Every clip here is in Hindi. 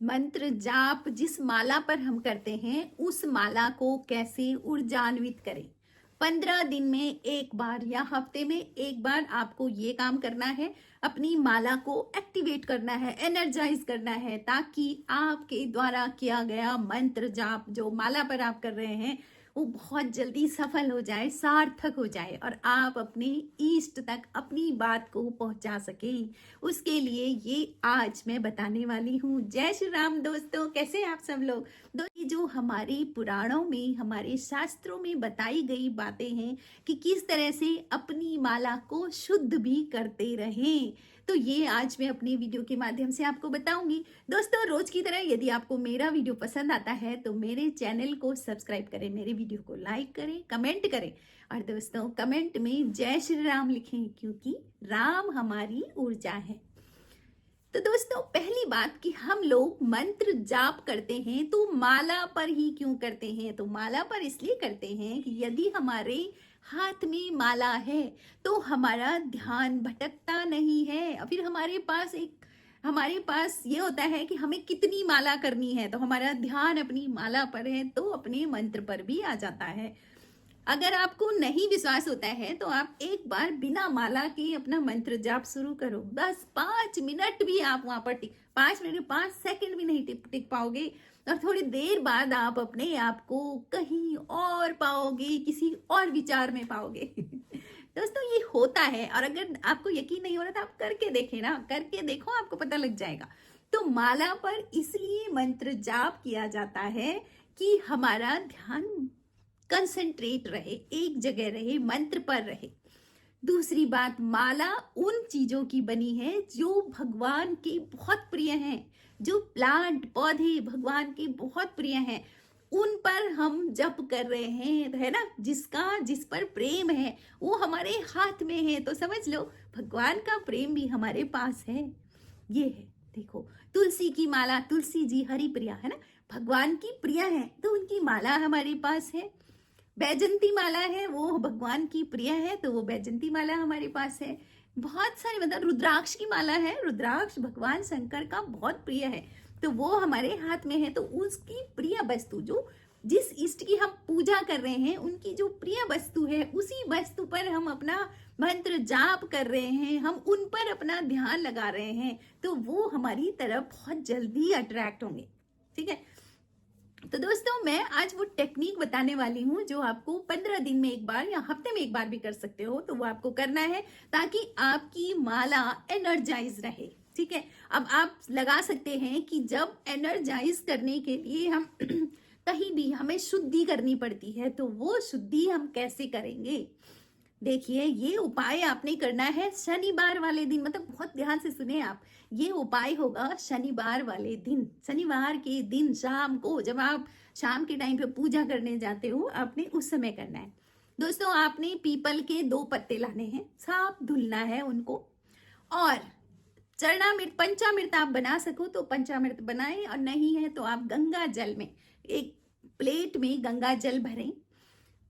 मंत्र जाप जिस माला पर हम करते हैं उस माला को कैसे ऊर्जान्वित करें। 15 दिन में एक बार या हफ्ते में एक बार आपको ये काम करना है। अपनी माला को एक्टिवेट करना है, एनर्जाइज करना है, ताकि आपके द्वारा किया गया मंत्र जाप जो माला पर आप कर रहे हैं वो बहुत जल्दी सफल हो जाए, सार्थक हो जाए और आप अपने इष्ट तक अपनी बात को पहुंचा सकें। उसके लिए ये आज मैं बताने वाली हूँ। जय श्री राम दोस्तों, कैसे हैं आप सब लोग। ये जो हमारे पुराणों में, हमारे शास्त्रों में बताई गई बातें हैं कि किस तरह से अपनी माला को शुद्ध भी करते रहें, तो ये आज मैं अपने वीडियो के माध्यम से आपको बताऊंगी। दोस्तों, रोज की तरह यदि आपको मेरा वीडियो पसंद आता है तो मेरे चैनल को सब्सक्राइब करें, मेरे वीडियो को लाइक करें, कमेंट करें और दोस्तों कमेंट में जय श्री राम लिखें, क्योंकि राम हमारी ऊर्जा है। तो दोस्तों, पहली बात कि हम लोग मंत्र जाप करते हैं तो माला पर ही क्यों करते हैं। तो माला पर इसलिए करते हैं कि यदि हमारे हाथ में माला है तो हमारा ध्यान भटकता नहीं है। और फिर हमारे पास ये होता है कि हमें कितनी माला करनी है, तो हमारा ध्यान अपनी माला पर है तो अपने मंत्र पर भी आ जाता है। अगर आपको नहीं विश्वास होता है तो आप एक बार बिना माला के अपना मंत्र जाप शुरू करो। बस 5 मिनट भी आप वहां पर 5 सेकंड भी नहीं टिक पाओगे और थोड़ी देर बाद आप अपने आप को कहीं और पाओगे, किसी और विचार में पाओगे। दोस्तों, ये होता है और अगर आपको यकीन नहीं हो रहा तो आप करके देखें ना, करके देखो, आपको पता लग जाएगा। तो माला पर इसलिए मंत्र जाप किया जाता है कि हमारा ध्यान कंसंट्रेट रहे, एक जगह रहे, मंत्र पर रहे। दूसरी बात, माला उन चीजों की बनी है जो भगवान के बहुत प्रिय हैं। जो प्लांट पौधे भगवान के बहुत प्रिय हैं उन पर हम जप कर रहे हैं, है ना। जिस पर प्रेम है वो हमारे हाथ में है। तो समझ लो, भगवान का प्रेम भी हमारे पास है। ये है, देखो, तुलसी की माला, तुलसी जी हरि प्रिया है ना, भगवान की प्रिय है तो उनकी माला हमारे पास है। बैजंती माला है, वो भगवान की प्रिय है तो वो बैजंती माला हमारे पास है। बहुत सारे, मतलब रुद्राक्ष की माला है, रुद्राक्ष भगवान शंकर का बहुत प्रिय है तो वो हमारे हाथ में है। तो उसकी प्रिय वस्तु, जो जिस इष्ट की हम पूजा कर रहे हैं उनकी जो प्रिय वस्तु है, उसी वस्तु पर हम अपना मंत्र जाप कर रहे हैं, हम उन पर अपना ध्यान लगा रहे हैं, तो वो हमारी तरफ बहुत जल्दी अट्रैक्ट होंगे। ठीक है। तो दोस्तों, मैं आज वो टेक्निक बताने वाली हूँ जो आपको 15 दिन में एक बार या हफ्ते में एक बार भी कर सकते हो। तो वो आपको करना है ताकि आपकी माला एनर्जाइज रहे। ठीक है। अब आप लगा सकते हैं कि जब एनर्जाइज करने के लिए हम कहीं भी हमें शुद्धि करनी पड़ती है, तो वो शुद्धि हम कैसे करेंगे। देखिए, ये उपाय आपने करना है शनिवार वाले दिन, मतलब बहुत ध्यान से सुने आप। ये उपाय होगा शनिवार वाले दिन, शनिवार के दिन शाम को, जब आप शाम के टाइम पे पूजा करने जाते हो, आपने उस समय करना है। दोस्तों, आपने पीपल के 2 पत्ते लाने हैं, साफ धुलना है उनको, और चरणामृत, पंचामृत आप बना सको तो पंचामृत बनाएं, और नहीं है तो आप गंगा जल में, एक प्लेट में गंगा जल भरें।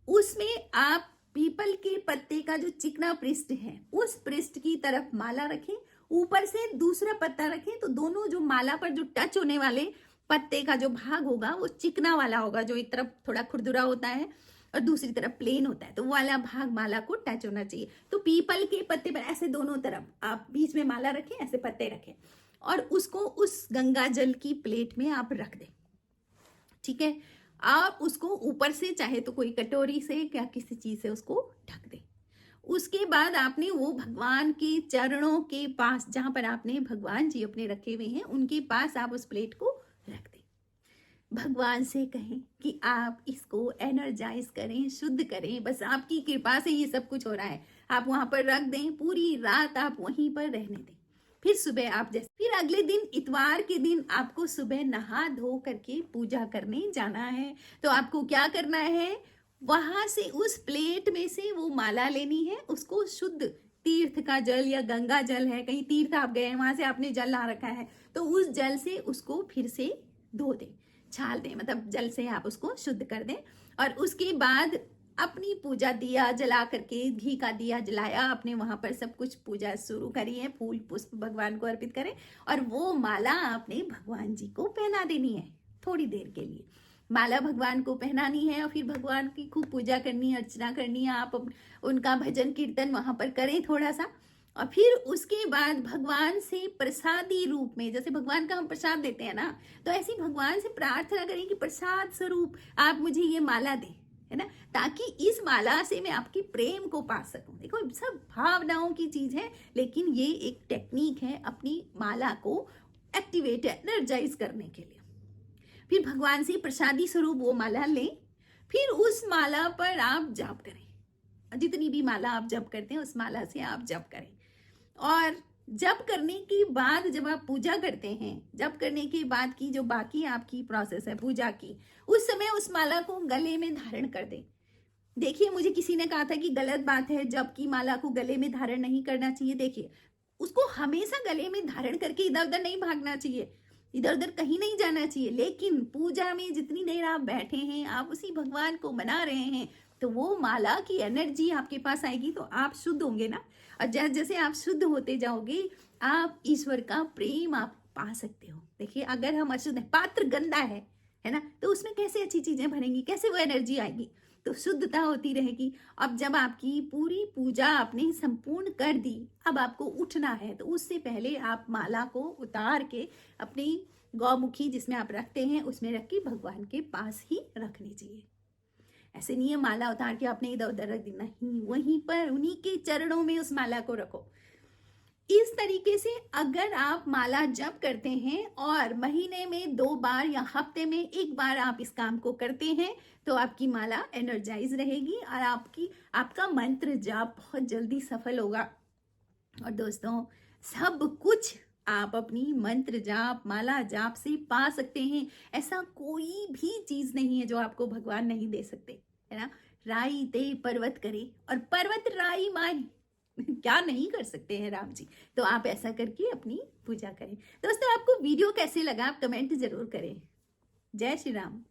उसमें आप पीपल के पत्ते का जो चिकना पृष्ठ है उस पृष्ठ की तरफ माला रखें, ऊपर से दूसरा पत्ता रखें, तो दोनों जो माला पर जो टच होने वाले पत्ते का जो भाग होगा वो चिकना वाला होगा, जो एक तरफ थोड़ा खुरदुरा होता है और दूसरी तरफ प्लेन होता है, तो वो वाला भाग माला को टच होना चाहिए। तो पीपल के पत्ते पर ऐसे दोनों तरफ आप बीच में माला रखें, ऐसे पत्ते रखें और उसको उस गंगा जल की प्लेट में आप रख दें। ठीक है। आप उसको ऊपर से चाहे तो कोई कटोरी से या किसी चीज से उसको ढक दें। उसके बाद आपने वो भगवान के चरणों के पास, जहां पर आपने भगवान जी अपने रखे हुए हैं, उनके पास आप उस प्लेट को रख दें। भगवान से कहें कि आप इसको एनर्जाइज करें, शुद्ध करें, बस आपकी कृपा से ये सब कुछ हो रहा है। आप वहां पर रख दें, पूरी रात आप वहीं पर रहने दें। फिर सुबह फिर अगले दिन, इतवार के दिन, आपको सुबह नहा धो करके पूजा करने जाना है। तो आपको क्या करना है, वहां से उस प्लेट में से वो माला लेनी है, उसको शुद्ध तीर्थ का जल या गंगा जल है, कहीं तीर्थ आप गए हैं वहां से आपने जल ला रखा है, तो उस जल से उसको फिर से धो दें, छाल दें, मतलब जल से आप उसको शुद्ध कर दें। और उसके बाद अपनी पूजा दिया जला करके, घी का दिया जलाया आपने, वहां पर सब कुछ पूजा शुरू करी है, फूल पुष्प भगवान को अर्पित करें और वो माला आपने भगवान जी को पहना देनी है। थोड़ी देर के लिए माला भगवान को पहनानी है और फिर भगवान की खूब पूजा करनी है, अर्चना करनी है। आप उनका भजन कीर्तन वहां पर करें थोड़ा सा, और फिर उसके बाद भगवान से प्रसादी रूप में, जैसे भगवान का हम प्रसाद देते हैं ना, तो ऐसी भगवान से प्रार्थना करें कि प्रसाद स्वरूप आप मुझे ये माला दें, है ना, ताकि इस माला से मैं आपके प्रेम को पा सकूं। देखो सब भावनाओं की चीज है, लेकिन ये एक टेक्निक है अपनी माला को एक्टिवेट एनर्जाइज करने के लिए। फिर भगवान से प्रसादी स्वरूप वो माला लें, फिर उस माला पर आप जाप करें। जितनी भी माला आप जप करते हैं उस माला से आप जप करें, और जप करने के बाद जब आप पूजा करते हैं, जप करने के बाद की जो बाकी आपकी प्रोसेस है पूजा की, उस समय उस माला को गले में धारण कर दें। देखिए मुझे किसी ने कहा था कि गलत बात है, जप की माला को गले में धारण नहीं करना चाहिए। देखिए उसको हमेशा गले में धारण करके इधर उधर नहीं भागना चाहिए, इधर उधर कहीं नहीं जाना चाहिए, लेकिन पूजा में जितनी देर आप बैठे हैं, आप उसी भगवान को मना रहे हैं, तो वो माला की एनर्जी आपके पास आएगी, तो आप शुद्ध होंगे ना। और जैसे जैसे आप शुद्ध होते जाओगे, आप ईश्वर का प्रेम आप पा सकते हो। देखिए अगर हम अशुद्ध है, पात्र गंदा है ना, तो उसमें कैसे अच्छी चीजें भरेंगी, कैसे वो एनर्जी आएगी। तो शुद्धता होती रहेगी। अब जब आपकी पूरी पूजा आपने संपूर्ण कर दी, अब आपको उठना है, तो उससे पहले आप माला को उतार के अपनी गौमुखी जिसमें आप रखते हैं उसमें रख के भगवान के पास ही रखनी चाहिए। ऐसे नहीं है माला उतार के आपने इधर उधर रख दी, नहीं, वहीं पर उन्हीं के चरणों में उस माला को रखो। इस तरीके से अगर आप माला जप करते हैं और महीने में 2 बार या हफ्ते में 1 बार आप इस काम को करते हैं, तो आपकी माला एनर्जाइज रहेगी और आपका मंत्र जाप बहुत जल्दी सफल होगा। और दोस्तों सब कुछ आप अपनी मंत्र जाप माला जाप से पा सकते हैं। ऐसा कोई भी चीज नहीं है जो आपको भगवान नहीं दे सकते, है ना। राई ते पर्वत करे और पर्वत राई माई क्या नहीं कर सकते हैं राम जी। तो आप ऐसा करके अपनी पूजा करें। दोस्तों आपको वीडियो कैसे लगा आप कमेंट जरूर करें। जय श्री राम।